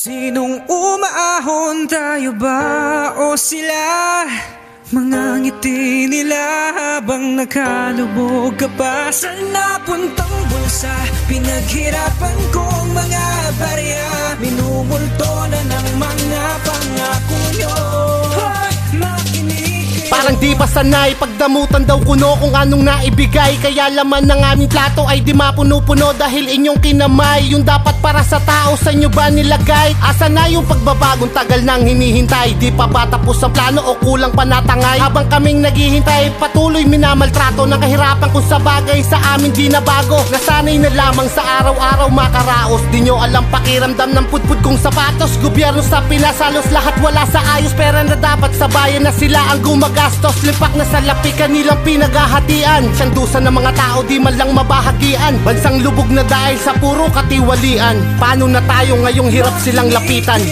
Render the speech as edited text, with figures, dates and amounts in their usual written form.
Sinong umaahon, tayo ba o sila? Mga ngiti nila habang nakalubog ka pa sa napuntang bulsa. Pinaghirapan kong mga barya, minumulto na ng mga pangako nyo. Hoy, makinig kayo. Parang di pa sanay, pagdamutan daw kuno kung anong naibigay. Kaya laman ng aming plato ay di mapuno-puno dahil inyong kinamay. Yung dapat para sa tao, sa inyo ba nilagay? Asa na yung pagbabagong tagal nang hinihintay? Di pa ba tapos ang plano o kulang pa natangay? Habang kaming naghihintay, patuloy minamaltrato ng kahirapan kung sa bagay sa amin di na bago. Nasanay na lamang sa araw-araw makaraos. Di nyo alam pakiramdam ng pudpud kong sapatos. Gobyerno sa Pinas, halos lahat wala sa ayos. Pera na dapat sa bayan na sila ang gumagastos. Lipak na salapi kanilang pinaghahatian. Sandusan ng mga tao di man lang mabahagian. Bansang lubog na dahil sa puro katiwalian. Paano na tayo ngayong hirap silang lapitan?